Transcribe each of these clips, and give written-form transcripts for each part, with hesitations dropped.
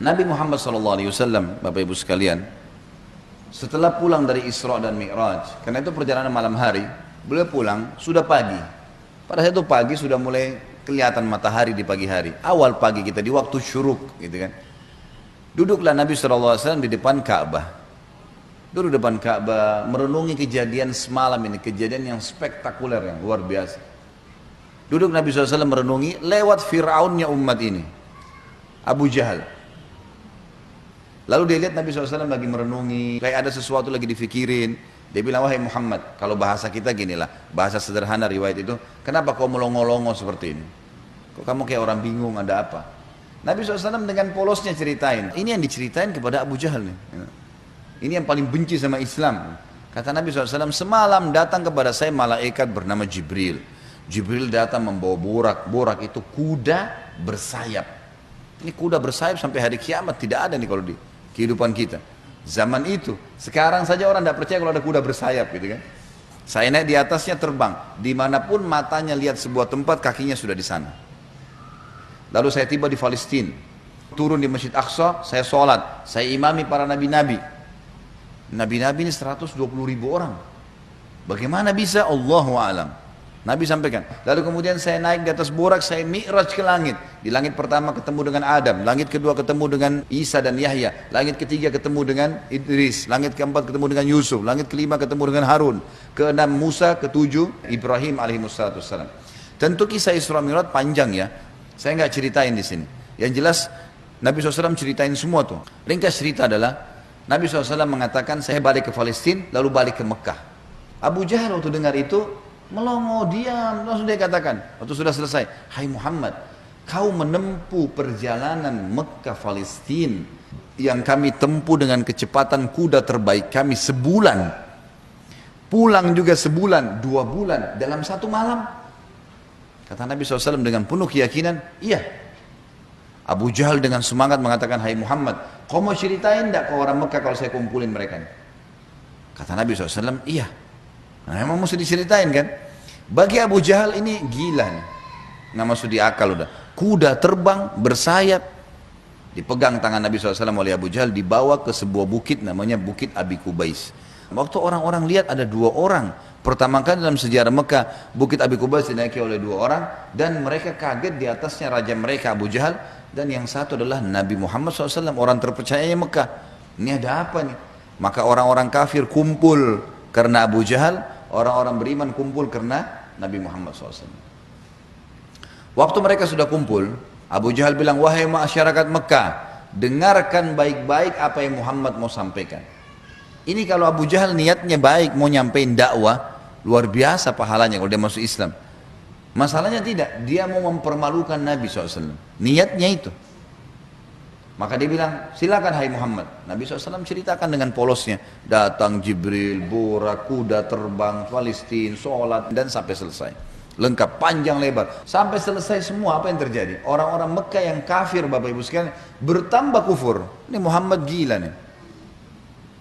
Nabi Muhammad SAW, Bapak Ibu sekalian, setelah pulang dari Isra dan Mi'raj, karena itu perjalanan malam hari, beliau pulang sudah pagi. Pada saat itu pagi sudah mulai kelihatan matahari di pagi hari. Awal pagi kita di waktu syuruk, gitu kan. Duduklah Nabi SAW di depan Ka'bah. Duduk depan Ka'bah, merenungi kejadian semalam ini, kejadian yang spektakuler, yang luar biasa. Duduk Nabi SAW merenungi lewat Fir'aunnya umat ini, Abu Jahal. Lalu dia lihat Nabi SAW lagi merenungi, kayak ada sesuatu lagi difikirin. Dia bilang, wahai Muhammad, kalau bahasa kita ginilah, bahasa sederhana riwayat itu, kenapa kau melongo-longo seperti ini? Kok kamu kayak orang bingung, ada apa? Nabi SAW dengan polosnya ceritain, ini yang diceritain kepada Abu Jahal nih. Ini yang paling benci sama Islam. Kata Nabi SAW, semalam datang kepada saya malaikat bernama Jibril. Jibril datang membawa borak. Borak itu kuda bersayap. Ini kuda bersayap sampai hari kiamat tidak ada nih kalau di kehidupan kita. Zaman itu, sekarang saja orang tidak percaya kalau ada kuda bersayap gitu kan. Saya naik di atasnya terbang. Dimanapun matanya lihat sebuah tempat, kakinya sudah di sana. Lalu saya tiba di Palestina. Turun di Masjid Aqsa, saya sholat. Saya imami para nabi-nabi. Nabi-nabi ini 120.000 orang. Bagaimana bisa? Allahu a'lam. Nabi sampaikan. Lalu kemudian saya naik di atas borak, saya mi'raj ke langit. Di langit pertama ketemu dengan Adam, langit kedua ketemu dengan Isa dan Yahya, langit ketiga ketemu dengan Idris, langit keempat ketemu dengan Yusuf, langit kelima ketemu dengan Harun, keenam Musa, ketujuh Ibrahim alaihissalam. Tentu kisah Isra Mi'raj panjang ya. Saya nggak ceritain di sini. Yang jelas Nabi SAW ceritain semua tuh. Ringkas cerita adalah Nabi SAW mengatakan saya balik ke Palestina lalu balik ke Mekah. Abu Jahal waktu dengar itu melongo, diam, langsung dia katakan waktu sudah selesai, hai Muhammad, kau menempuh perjalanan Mekah Palestina yang kami tempuh dengan kecepatan kuda terbaik kami sebulan, pulang juga sebulan, 2 bulan dalam 1 malam. Kata Nabi SAW dengan penuh keyakinan, iya. Abu Jahal dengan semangat mengatakan, hai Muhammad, kau mau ceritain tidak ke orang Mekah kalau saya kumpulin mereka? Kata Nabi SAW, iya. Nah, memang mesti diceritain kan. Bagi Abu Jahal ini gila nih, nggak masuk di akal udah. Kuda terbang bersayap, dipegang tangan Nabi SAW oleh Abu Jahal, dibawa ke sebuah bukit namanya Bukit Abi Kubais. Waktu orang-orang lihat ada 2 orang, pertama kali dalam sejarah Mekah Bukit Abi Kubais dinaiki oleh 2 orang, dan mereka kaget di atasnya raja mereka Abu Jahal, dan yang satu adalah Nabi Muhammad SAW, orang terpercayanya Mekah. Ini ada apa nih? Maka orang-orang kafir kumpul karena Abu Jahal, orang-orang beriman kumpul karena Nabi Muhammad SAW. Waktu mereka sudah kumpul, Abu Jahal bilang, wahai masyarakat Mekah, dengarkan baik-baik apa yang Muhammad mau sampaikan. Ini kalau Abu Jahal niatnya baik, mau nyampein dakwah, luar biasa pahalanya kalau dia masuk Islam. Masalahnya tidak, dia mau mempermalukan Nabi SAW. Niatnya itu. Maka dia bilang, silakan hai Muhammad. Nabi SAW ceritakan dengan polosnya. Datang Jibril, borak, kuda terbang, Palestina, sholat, dan sampai selesai. Lengkap, panjang lebar. Sampai selesai semua apa yang terjadi. Orang-orang Mekah yang kafir, Bapak Ibu sekalian, bertambah kufur. Ini Muhammad gila nih.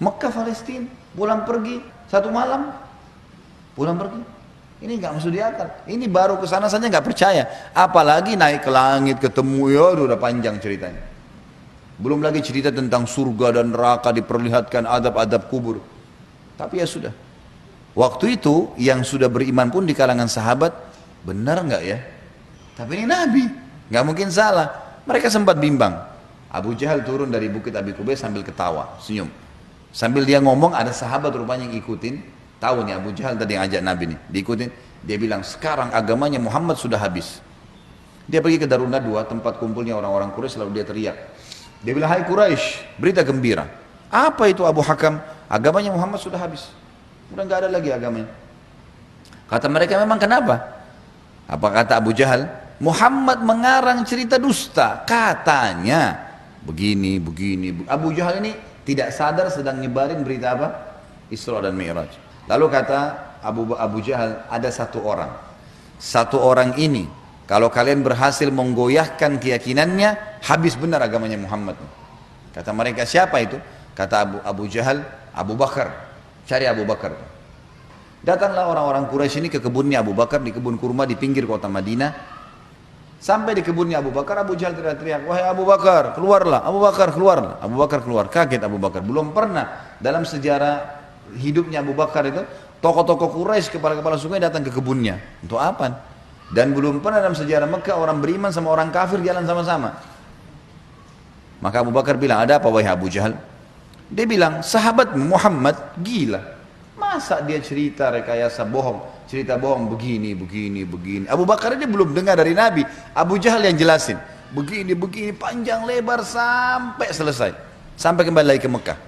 Mekah, Palestina, pulang pergi, 1 malam. Pulang pergi. Ini nggak masuk di akal. Ini baru kesana saja nggak percaya. Apalagi naik ke langit ketemu, ya udah panjang ceritanya. Belum lagi cerita tentang surga dan neraka, diperlihatkan adab-adab kubur. Tapi ya sudah. Waktu itu yang sudah beriman pun di kalangan sahabat, benar nggak ya? Tapi ini Nabi, nggak mungkin salah. Mereka sempat bimbang. Abu Jahal turun dari Bukit Abi Kubais sambil ketawa, senyum. Sambil dia ngomong, ada sahabat rupanya yang ikutin. Tahu nih Abu Jahal tadi yang ajak Nabi nih, diikutin. Dia bilang, sekarang agamanya Muhammad sudah habis. Dia pergi ke Darun Nadwa, tempat kumpulnya orang-orang Quraisy, lalu dia teriak. Dia bilang, hai Quraisy, berita gembira. Apa itu Abu Hakam? Agamanya Muhammad sudah habis. Udah nggak ada lagi agamanya. Kata mereka, memang kenapa? Apa kata Abu Jahal? Muhammad mengarang cerita dusta. Katanya begini. Abu Jahal ini tidak sadar sedang nyebarin berita apa? Isra dan Mi'raj. Lalu kata Abu Jahal, ada 1 orang. 1 orang ini, kalau kalian berhasil menggoyahkan keyakinannya, habis benar agamanya Muhammad. Kata mereka, siapa itu? Kata Abu Jahal, Abu Bakar. Cari Abu Bakar. Datanglah orang-orang Quraisy ini ke kebunnya Abu Bakar, di kebun kurma di pinggir kota Madinah. Sampai di kebunnya Abu Bakar, Abu Jahal teriak-teriak, wahai Abu Bakar, keluarlah, Abu Bakar, keluarlah. Abu Bakar keluar, kaget Abu Bakar. Belum pernah dalam sejarah hidupnya Abu Bakar itu, tokoh-tokoh Quraisy, kepala-kepala suku datang ke kebunnya. Untuk apa? Dan belum pernah dalam sejarah Mekah orang beriman sama orang kafir jalan sama-sama. Maka Abu Bakar bilang, ada apa wahai Abu Jahal? Dia bilang, sahabatmu Muhammad gila. Masa dia cerita rekayasa bohong? Cerita bohong begini, begini, begini. Abu Bakar ini belum dengar dari Nabi. Abu Jahal yang jelasin. Begini, begini, panjang lebar sampai selesai. Sampai kembali lagi ke Mekah.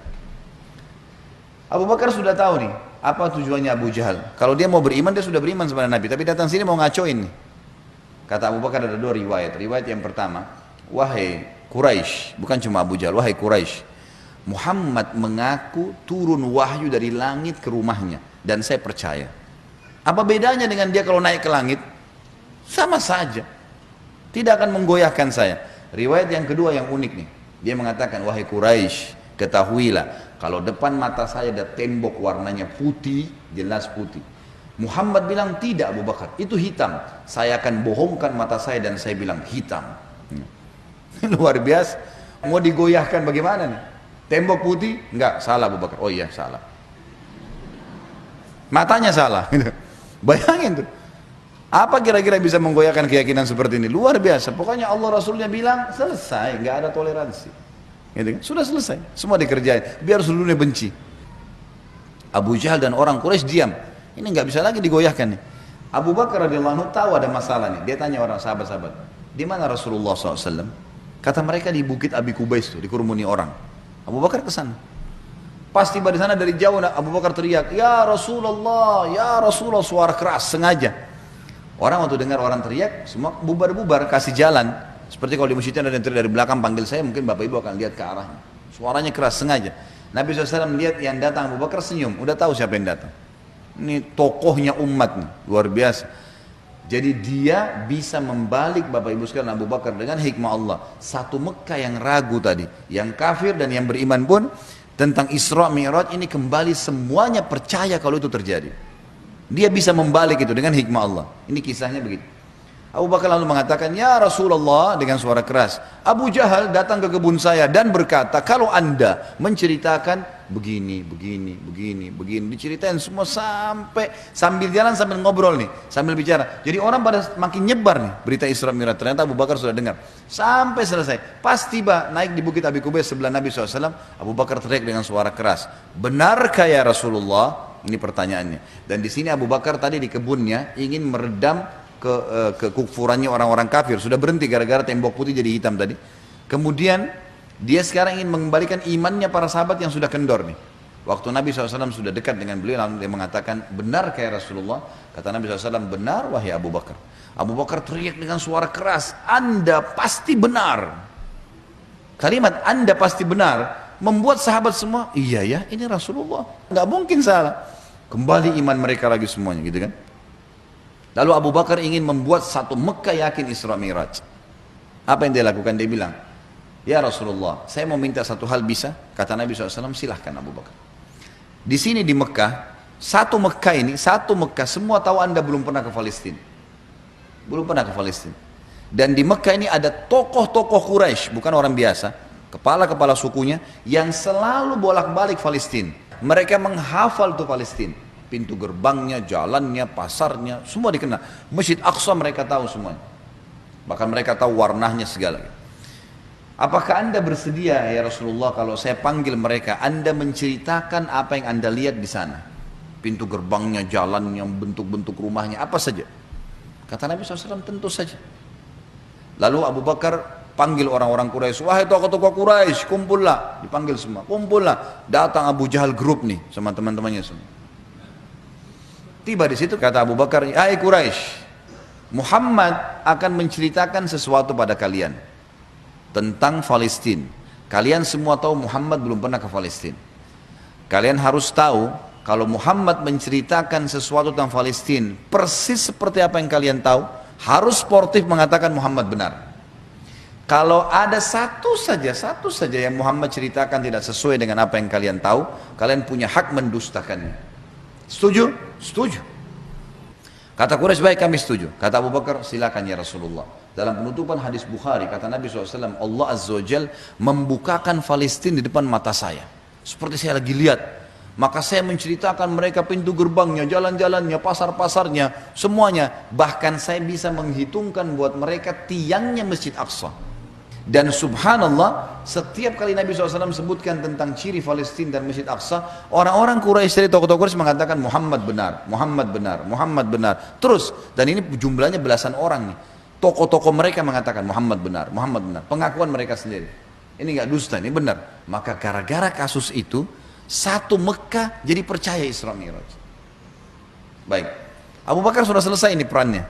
Abu Bakar sudah tahu nih, apa tujuannya Abu Jahal. Kalau dia mau beriman, dia sudah beriman kepada Nabi. Tapi datang sini mau ngacoin nih. Kata Abu Bakar ada dua riwayat. Riwayat yang pertama, wahai Quraisy, bukan cuma Abu Jahal, wahai Quraisy, Muhammad mengaku turun wahyu dari langit ke rumahnya. Dan saya percaya. Apa bedanya dengan dia kalau naik ke langit? Sama saja. Tidak akan menggoyahkan saya. Riwayat yang kedua yang unik nih. Dia mengatakan, wahai Quraisy, ketahuilah, kalau depan mata saya ada tembok warnanya putih, jelas putih. Muhammad bilang, tidak Abu Bakar, itu hitam. Saya akan bohongkan mata saya dan saya bilang hitam. Luar biasa. Mau digoyahkan bagaimana nih? Tembok putih? Enggak, salah Abu Bakar. Oh iya, salah. Matanya salah. Bayangin tuh. Apa kira-kira bisa menggoyahkan keyakinan seperti ini? Luar biasa. Pokoknya Allah Rasulnya bilang, selesai, nggak ada toleransi. Gitu kan? Sudah selesai. Semua dikerjain. Biar seluruhnya benci. Abu Jahal dan orang Quraisy diam. Ini nggak bisa lagi digoyahkan nih. Abu Bakar radhiyallahu anhu tahu ada masalah nih. Dia tanya orang sahabat-sahabat, di mana Rasulullah SAW? Kata mereka di Bukit Abi Kubais tuh, dikerumuni orang. Abu Bakar ke sana. Pas tiba di sana dari jauh Abu Bakar teriak, ya Rasulullah, suara keras sengaja. Orang waktu dengar orang teriak, semua bubar-bubar kasih jalan. Seperti kalau di masjidnya ada yang teriak dari belakang panggil saya, mungkin Bapak Ibu akan lihat ke arahnya. Suaranya keras sengaja. Nabi SAW melihat yang datang Abu Bakar senyum, udah tahu siapa yang datang. Ini tokohnya umat nih, luar biasa. Jadi dia bisa membalik Bapak Ibu sekalian Abu Bakar dengan hikmah Allah. Satu Mekah yang ragu tadi, yang kafir dan yang beriman pun tentang Isra Mi'raj ini kembali semuanya percaya kalau itu terjadi. Dia bisa membalik itu dengan hikmah Allah. Ini kisahnya begitu. Abu Bakar lalu mengatakan, ya Rasulullah, dengan suara keras, Abu Jahal datang ke kebun saya dan berkata, kalau anda menceritakan begini, diceritain semua sambil jalan sambil ngobrol nih, sambil bicara. Jadi orang pada makin nyebar nih berita Isra Mi'raj. Ternyata Abu Bakar sudah dengar sampai selesai. Pas tiba naik di Bukit Abi Kubais sebelah Nabi SAW, Abu Bakar teriak dengan suara keras, benarkah ya Rasulullah? Ini pertanyaannya. Dan di sini Abu Bakar tadi di kebunnya ingin meredam kekufurannya orang-orang kafir. Sudah berhenti gara-gara tembok putih jadi hitam tadi. Kemudian dia sekarang ingin mengembalikan imannya para sahabat yang sudah kendor nih. Waktu Nabi SAW sudah dekat dengan beliau, lalu dia mengatakan, benar kayak Rasulullah? Kata Nabi SAW, benar wahai Abu Bakar. Abu Bakar teriak dengan suara keras, anda pasti benar. Kalimat anda pasti benar membuat sahabat semua, iya ya, ini Rasulullah, nggak mungkin salah. Kembali iman mereka lagi semuanya, gitu kan? Lalu Abu Bakar ingin membuat satu Mekah yakin Isra Mi'raj. Apa yang dia lakukan? Dia bilang, ya Rasulullah, saya mau minta satu hal bisa? Kata Nabi SAW, silahkan Abu Bakar. Di sini di Mekah, satu Mekah, semua tahu anda belum pernah ke Palestina. Belum pernah ke Palestina. Dan di Mekah ini ada tokoh-tokoh Quraisy, bukan orang biasa, kepala-kepala sukunya, yang selalu bolak-balik Palestina. Mereka menghafal tuh Palestina. Pintu gerbangnya, jalannya, pasarnya, semua dikenal. Masjid Aqsa mereka tahu semuanya. Bahkan mereka tahu warnanya segala. Apakah anda bersedia ya Rasulullah kalau saya panggil mereka, anda menceritakan apa yang anda lihat di sana? Pintu gerbangnya, jalannya, bentuk-bentuk rumahnya, apa saja. Kata Nabi SAW, tentu saja. Lalu Abu Bakar panggil orang-orang Quraisy, wahai tokoh-tokoh Quraisy, kumpullah. Dipanggil semua, kumpullah. Datang Abu Jahal grup nih sama teman-temannya semua. Tiba di situ kata Abu Bakar, hai Quraisy, Muhammad akan menceritakan sesuatu pada kalian tentang Palestina. Kalian semua tahu Muhammad belum pernah ke Palestina. Kalian harus tahu kalau Muhammad menceritakan sesuatu tentang Palestina persis seperti apa yang kalian tahu, harus sportif mengatakan Muhammad benar. Kalau ada satu saja yang Muhammad ceritakan tidak sesuai dengan apa yang kalian tahu, kalian punya hak mendustakannya. Setuju? Setuju. Kata Quraisy, baik kami setuju. Kata Abu Bakar, silakan ya Rasulullah. Dalam penutupan hadis Bukhari, kata Nabi SAW, Allah Azza wa Jal membukakan Palestina di depan mata saya. Seperti saya lagi lihat. Maka saya menceritakan mereka pintu gerbangnya, jalan-jalannya, pasar-pasarnya, semuanya. Bahkan saya bisa menghitungkan buat mereka tiangnya Masjid Aqsa. Dan subhanallah, setiap kali Nabi SAW sebutkan tentang ciri Palestina dan Masjid Aqsa, orang-orang Quraisy dari tokoh-tokoh Quraisy mengatakan Muhammad benar, Muhammad benar, Muhammad benar. Terus, dan ini jumlahnya belasan orang nih. Tokoh-tokoh mereka mengatakan Muhammad benar, Muhammad benar. Pengakuan mereka sendiri. Ini nggak dusta, ini benar. Maka gara-gara kasus itu, satu Mekah jadi percaya Isra Mi'raj. Baik, Abu Bakar sudah selesai ini perannya.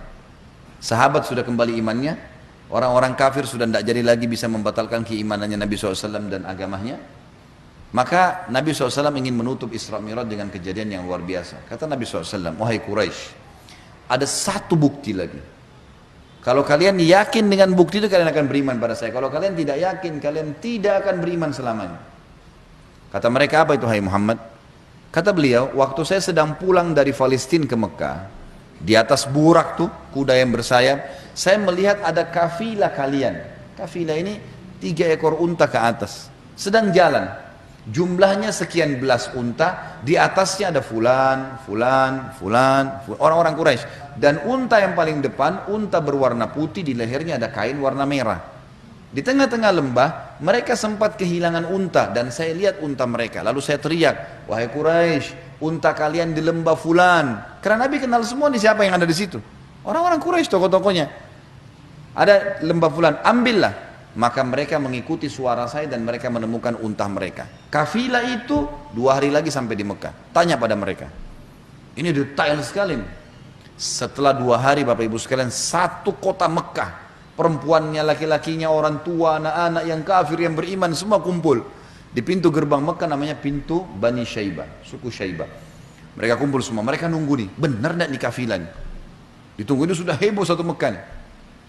Sahabat sudah kembali imannya. Orang-orang kafir sudah tidak jadi lagi bisa membatalkan keimanannya Nabi SAW dan agamanya. Maka Nabi SAW ingin menutup Isra Mi'raj dengan kejadian yang luar biasa. Kata Nabi SAW, wahai Quraisy, ada satu bukti lagi. Kalau kalian yakin dengan bukti itu, kalian akan beriman pada saya. Kalau kalian tidak yakin, kalian tidak akan beriman selamanya. Kata mereka, apa itu hai Muhammad? Kata beliau, waktu saya sedang pulang dari Palestina ke Mekah, di atas burak tuh, kuda yang bersayap, saya melihat ada kafilah kalian. Kafilah ini 3 ekor unta ke atas, sedang jalan. Jumlahnya sekian belas unta, di atasnya ada fulan, orang-orang Quraisy. Dan unta yang paling depan, unta berwarna putih, di lehernya ada kain warna merah. Di tengah-tengah lembah, mereka sempat kehilangan unta, dan saya lihat unta mereka. Lalu saya teriak, wahai Quraisy, unta kalian di lembah fulan. Karena Nabi kenal semua nih siapa yang ada di situ. Orang-orang Quraisy, tokoh-tokohnya. Ada lembah fulan, ambillah. Maka mereka mengikuti suara saya dan mereka menemukan unta mereka. Kafilah itu 2 hari lagi sampai di Mekah. Tanya pada mereka. Ini detail sekali. Setelah 2 hari Bapak Ibu sekalian, satu kota Mekah. Perempuannya, laki-lakinya, orang tua, anak-anak yang kafir, yang beriman, semua kumpul. Di pintu gerbang Mekah namanya pintu Bani Syaibah, suku Syaibah. Mereka kumpul semua, mereka nunggu nih. Benar tidak nih kafilah nih? Ditunggu ini sudah heboh satu Mekah nih.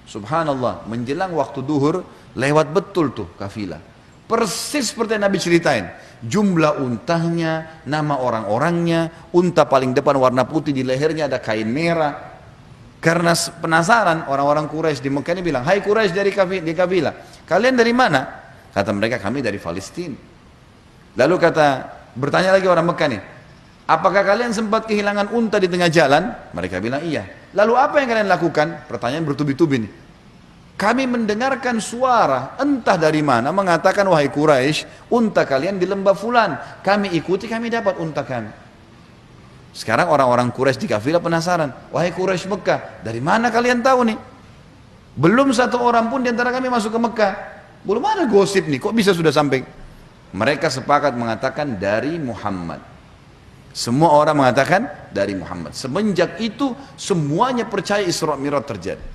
Subhanallah, menjelang waktu duhur, lewat betul tuh kafilah. Persis seperti yang Nabi ceritain. Jumlah untanya, nama orang-orangnya, unta paling depan warna putih, di lehernya ada kain merah. Karena penasaran, orang-orang Quraisy di Mekah ini bilang, hai Quraisy dari kafilah, kalian dari mana? Kata mereka, kami dari Palestina. Lalu bertanya lagi orang Mekah nih, apakah kalian sempat kehilangan unta di tengah jalan? Mereka bilang iya. Lalu apa yang kalian lakukan? Pertanyaan bertubi-tubi nih. Kami mendengarkan suara entah dari mana mengatakan, wahai Quraisy, unta kalian di lembah fulan. Kami ikuti, kami dapat unta kami. Sekarang orang-orang Quraisy di kafilah penasaran, wahai Quraisy Mekah, dari mana kalian tahu nih? Belum satu orang pun di antara kami masuk ke Mekah. Belum ada gosip nih, kok bisa sudah sampai? Mereka sepakat mengatakan dari Muhammad. Semua orang mengatakan dari Muhammad. Semenjak itu semuanya percaya Isra Mi'raj terjadi.